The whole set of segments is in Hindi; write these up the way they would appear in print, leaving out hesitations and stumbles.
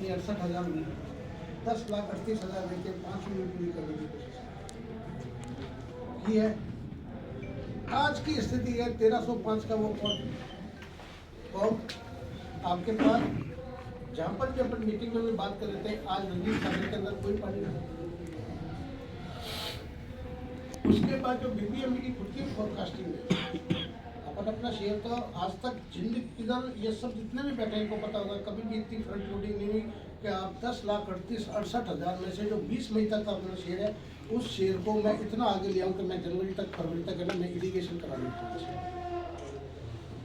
कि 68,000 हुई, 10,38,000 लेके 5 यूनिट पूरी करने की कोशिश की है। आज की स्थिति है 1305 का वो पॉइंट आपके पास, जहाँ पर भी अपन मीटिंग में बात कर रहे थे, आज रंजीत सागर के अंदर कोई पानी नहीं। उसके बाद जो बीपीएमबी की खुद की फोरकास्टिंग है, अपन अपना शेयर तो आज तक जिंदगी इधर ये सब जितने भी बैठे इनको पता होगा, कभी भी इतनी फ्रंट लोडिंग नहीं हुई कि आप 10,38,68,000 में से जो 20 मई तक का अपना शेयर है, उस शेयर को मैं इतना आगे ले आऊँ कि मैं जनवरी तक फरवरी तक है ना मैं इरिगेशन करा लूँ।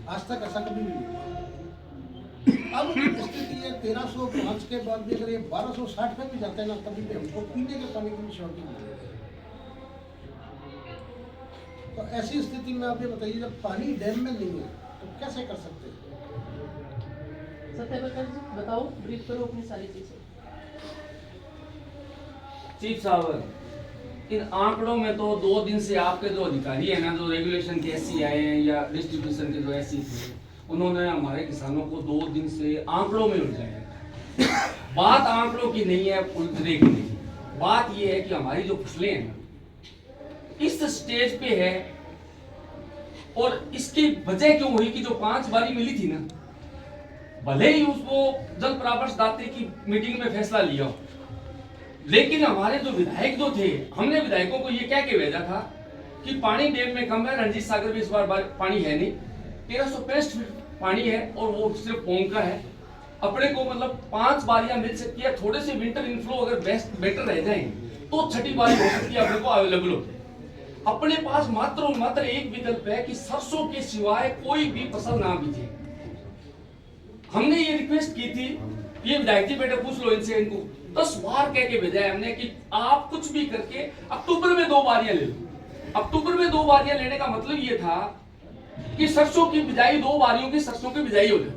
आज तक ऐसा कभी भी नहीं। अब स्थिति है 1305 के बाद भी अगर ये 1260 पे भी जाते हैं ना, तभी भी हमको पीने के पानी की भी शॉर्टेज नहीं है। तो ऐसी स्थिति में आप ये बताइए, जब पानी डैम में नहीं है तो कैसे कर सकते हैं? सत्यप्रकाश जी बताओ, ब्रीफ करो अपनी सारी चीजें। चीफ साहब, इन आंकड़ों में तो 2 दिन से आपके जो अधिकारी है ना, जो रेगुलेशन के एससी आए हैं या डिस्ट्रीब्यूशन के जो एससी थे, उन्होंने हमारे किसानों को 2 दिन से आंकड़ों में उलझाया। बात आंकड़ों की नहीं है, उलझने की नहीं, बात यह है कि हमारी जो फसलें हैं इस स्टेज पे है, और इसकी वजह क्यों हुई कि जो 5 बारी मिली थी ना, भले ही उसको जल परामर्श दाते की मीटिंग में फैसला लिया, लेकिन हमारे जो विधायक जो थे, हमने विधायकों को ये कह के भेजा था कि पानी डैम में कम है, रंजीत सागर में इस बार पानी है नहीं, 1365 फीट पानी है और वो सिर्फ पोंग का है। अपने को मतलब 5 बारियां मिल सकती है, थोड़े से विंटर इनफ्लो अगर बेटर रह जाए तो छठी बारी हो सकती है, अपने को अवेलेबल हो। अपने पास मात्र और मात्र एक विकल्प है कि सरसों के सिवाय कोई भी फसल ना बीजे। हमने ये रिक्वेस्ट की थी, ये विधायक जी बेटे पूछ लो इनसे, इनको 10 बार कह के भेजा है हमने कि आप कुछ भी करके अक्टूबर में 2 बारियां ले लो। अक्टूबर में 2 बारियां लेने का मतलब ये था कि सरसों की बिजाई 2 बारियों की सरसों की बिजाई हो जाए।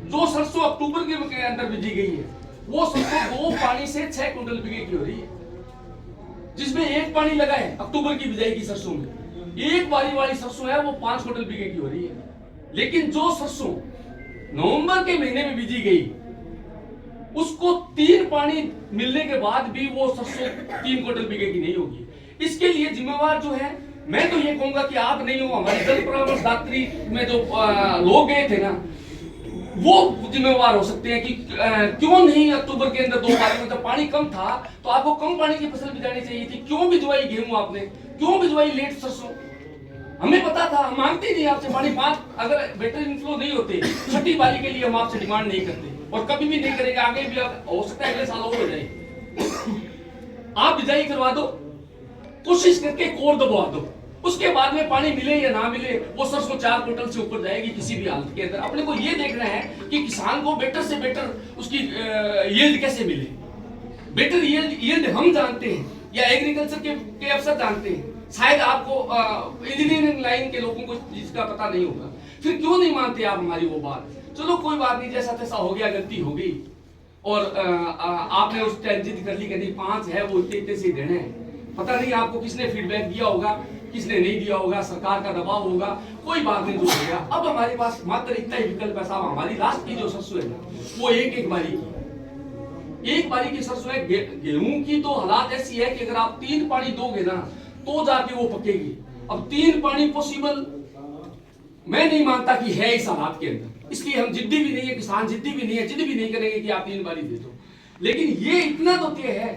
जो सरसों अक्टूबर के अंदर बीजी गई है, वो सरसों 2 पानी से 6 क्विंटल बीघे की हो रही है, जिसमें 1 पानी लगा है अक्टूबर की बिजाई की सरसों में, 1 बारी वाली सरसों है वो 5 क्विंटल बीघे की हो रही है। लेकिन जो सरसों नवंबर के महीने में बीजी गई, उसको 3 पानी मिलने के बाद भी वो सरसों 3 क्विंटल बीघे की नहीं होगी। इसके लिए जिम्मेवार जो है, मैं तो ये कहूंगा कि आप नहीं हो, हमारे जल परामर्श दात्री में जो लोग गए थे ना, वो जिम्मेवार हो सकते हैं कि क्यों नहीं अक्टूबर के अंदर 2 बार में, जब पानी कम था तो आपको कम पानी की फसल बिजानी चाहिए थी, क्यों भिजवाई गेहूं आपने, क्यों भिजवाई लेट सरसों? हमें पता था, हम मांगते नहीं आपसे पानी, 5 अगर बेटर इनफ्लो नहीं होते, छठी बारी के लिए हम आपसे डिमांड नहीं करते और कभी भी नहीं करेंगे, आगे भी हो सकता है अगले साल और हो जाए। आप बिजाई करवा दो, कोशिश करके कोर दबवा दो, उसके बाद में पानी मिले या ना मिले, वो सरसों 4 क्विंटल से ऊपर जाएगी किसी भी हालत के अंदर। अपने को ये देखना है कि किसान को बेटर से बेटर उसकी यील्ड कैसे मिले। बेटर यील्ड हम जानते हैं या एग्रीकल्चर के अफसर जानते हैं, शायद आपको इंजीनियरिंग लाइन के लोगों को जिसका पता नहीं होगा। फिर क्यों नहीं मानते आप हमारी वो बात? चलो कोई बात नहीं, जैसा तैसा हो गया, गलती हो गई, और आपने उस टाइम जिद कर ली कि नहीं 5 है वो इतने से देने हैं। पता नहीं आपको किसने फीडबैक दिया होगा, किसने नहीं दिया होगा, सरकार का दबाव होगा, कोई बात नहीं, जो हो गया। अब हमारे पास मात्र इतना ही विकल्प है साहब, हमारी लास्ट की जो सरसों है वो एक बारी की सरसों है। गेहूं की तो हालात ऐसी है कि अगर आप 3 पानी दोगे ना तो जाके वो पकेगी। अब 3 पानी पॉसिबल मैं नहीं मानता कि है इस हालात के अंदर, इसलिए हम जिद्दी भी नहीं है, किसान जिद्दी भी नहीं है, जिद भी नहीं करेंगे कि आप 3 बारी दे दो। लेकिन ये इतना तो तय है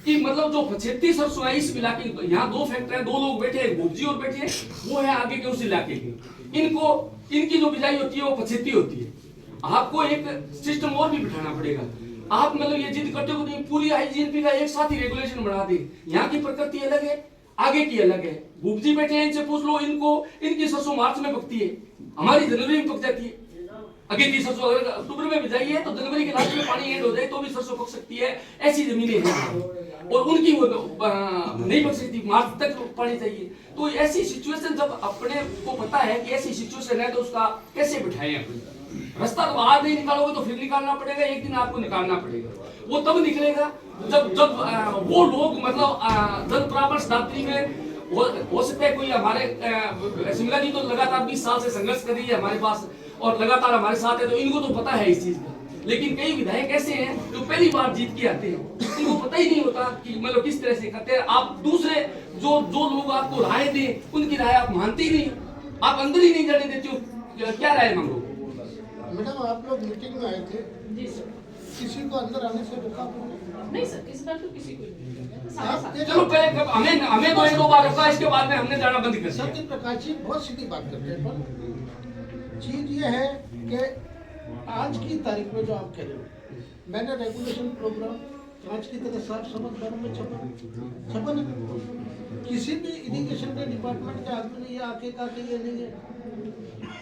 कि मतलब जो 35 सरसों है इस इलाके, यहाँ 2 फैक्ट्री, 2 लोग बैठे हैं, भुगजी और बैठे हैं, वो है आगे के उस इलाके के, इनकी जो बिजाई होती है वो 35 होती है। आपको एक सिस्टम और भी बिठाना पड़ेगा। आप मतलब ये जिद करते हो नहीं, पूरी आईजीएनपी का एक साथ ही रेगुलेशन बना दे। यहाँ की प्रकृति अलग है, आगे की अलग है। भुगजी बैठे हैं, इनसे पूछ लो, इनकी सरसों मार्च में पकती है, हमारी जनवरी में पक जाती है। अगे की सरसों अगर अक्टूबर में बिजाई है तो जनवरी के लास्ट में पानी एंड हो जाए तो भी सरसों पक सकती है। ऐसी जमीनें हैं और उनकी वो नहीं पक सकती, मार्च तक पानी चाहिए। तो ऐसी सिचुएशन जब अपने को पता है कि ऐसी सिचुएशन है तो उसका कैसे बिठाएं अपने रास्ता। तो आज नहीं निकालोगे तो फिर निकालना पड़ेगा, एक दिन आपको निकालना पड़ेगा। वो तब निकलेगा जब वो लोग मतलब जल परामर्श दात्री में हो सकता है कोई हमारे शिमला जी तो लगातार 20 साल से संघर्ष कर रही है हमारे पास और लगातार हमारे साथ है, तो इनको तो पता है इस चीज का। लेकिन कई विधायक ऐसे हैं जो पहली बार जीत के आते हैं, उनको पता ही नहीं होता कि मतलब किस तरह से करते हैं। आप दूसरे जो लोग आपको राय दें उनकी राय आप मानते ही नहीं, आप अंदर ही नहीं जाने देते हो, क्या राय मांगो? मैडम आप लोग मीटिंग में आए थे, जी सर। किसी को अंदर आने से रोका आपने? नहीं सर, इस बार तो किसी को नहीं। सारे आप साथ। चलो पहले कब हमें तो एक दो बार रखा, इसके बाद में हमने जाना बंद कर दिया। सत्य प्रकाश जी बहुत सीधी बात करते हैं, पर चीज ये है कि आज की तारीख में जो आप कह रहे हो, मैंने रेगुलेशन प्रोग्राम आज की तरह साफ समझ बारे में छपा नहीं। किसी भी इरिगेशन के डिपार्टमेंट के आदमी ने ये आके कहा कि ये नहीं है,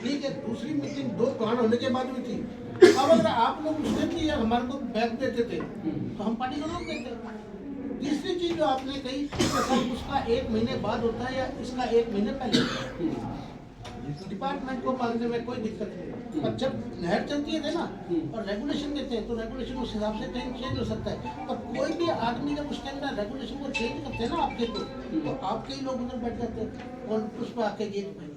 ठीक है। दूसरी मीटिंग 2 प्लान होने के बाद हुई थी। अब अगर आप लोग उसने की या हमारे को बैग देते थे तो हम पार्टी को रोक देते। तीसरी चीज जो आपने कही कि सर उसका 1 महीने बाद होता है या इसका 1 महीने पहले होता है, डिपार्टमेंट को पालने में कोई दिक्कत नहीं। पर जब नहर चलती है ना और रेगुलेशन देते हैं तो रेगुलेशन उस हिसाब से टाइम चेंज हो सकता है। पर कोई भी आदमी जब उस टाइम में रेगुलेशन को चेंज करते हैं ना आपके तो आपके ही लोग उधर बैठ जाते हैं और उस पर आके गेट पे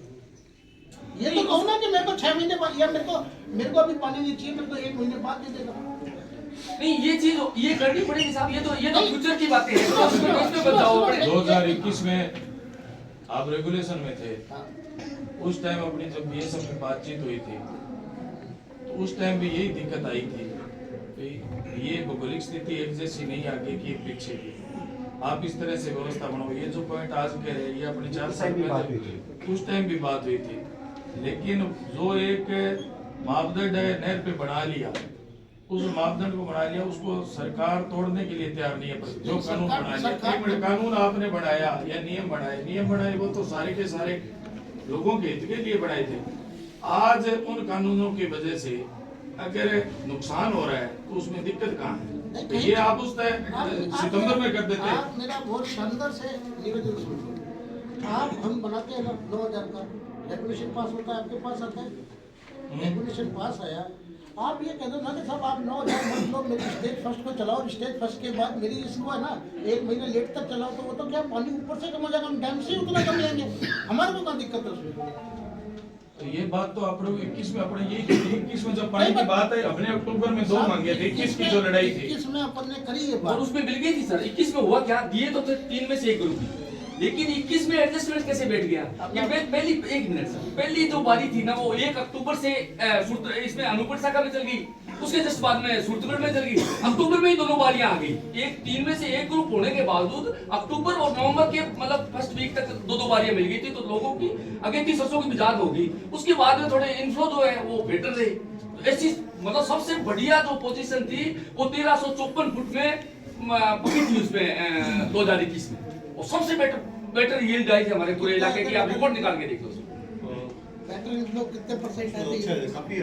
ये तो कहूँ ना कि मेरे को 6 महीने बाद या मेरे को अभी पानी नहीं चाहिए, मेरे को 1 महीने बाद दे देगा। नहीं ये चीज ये करनी पड़ेगी साहब, ये तो फ्यूचर की बातें हैं। तो उसमें बताओ 2021 में आप रेगुलेशन में थे, उस टाइम अपनी जब बीएसएफ में बातचीत हुई थी तो उस टाइम भी यही दिक्कत आई थी कि ये भौगोलिक स्थिति एक जैसी नहीं आगे की पीछे की, आप इस तरह से व्यवस्था बनाओ। ये जो पॉइंट आज कह रहे हैं ये अपनी 4 साल पहले उस टाइम भी बात हुई थी, लेकिन जो एक मापदंड है नहर पे बना लिया, उस मापदंड को बना लिया, उसको सरकार तोड़ने के लिए तैयार नहीं है। जो कानून बना लिया, कानून आपने बनाया या नियम बनाए वो तो सारे के सारे लोगों के हित के लिए बनाए थे। आज उन कानूनों की वजह से अगर नुकसान हो रहा है तो उसमें दिक्कत कहाँ है? तो ये आप उस सितंबर में कर देते। आप मेरा बहुत शानदार से निवेदन सुनिए। आप हम बनाते हैं ना 9000 का रेगुलेशन पास होता है, आपके पास आता है, रेगुलेशन पास आया, आप ये कह दो ना कि साहब आप 9000 मत लो, मेरी स्टेज फर्स्ट को चलाओ, स्टेज फर्स्ट के बाद मेरी इसको है ना 1 महीना लेट तक चलाओ, तो वो तो क्या पानी ऊपर से कम हो जाएगा, हम डैम से ही उतना कम लेंगे, हमारे को क्या दिक्कत है उसमें? तो ये बात तो आप लोग 21 में अपने यही 21 में जब पानी की बात है, अपने अक्टूबर में 2 मांगे थे, 21 की जो लड़ाई थी 21 में अपन ने करी ये और बात। उसमें मिल गई थी सर। 21 में हुआ क्या, दिए तो थे 3 में से 1 ग्रुप थी, लेकिन 21 में एडजस्टमेंट कैसे बैठ गया? ये पहली 1 मिनट सर, पहली जो बारी थी ना वो 1 अक्टूबर से इसमें अनूपगढ़ शाखा में चल गई, उसके जस्ट बाद में सूरतगढ़ में चल गई। अक्टूबर में ही दोनों बारियां आ गई। 3 में से 1 ग्रुप होने के बावजूद अक्टूबर और नवंबर के मतलब फर्स्ट वीक तक 2 बारियां मिल गई थी, तो लोगों की आगे की सरसों की बिजात हो गई। उसके बाद में थोड़े इनफ्लो जो है वो बेटर रहे। तो ऐसी मतलब सबसे बढ़िया जो पोजीशन थी वो 1354 फुट में पकी थी उसमें 2021 में, और सबसे बेटर यील्ड आई थी हमारे पूरे इलाके की। आप रिपोर्ट निकाल के देख लो। बेटर लोग कितने % आते हैं?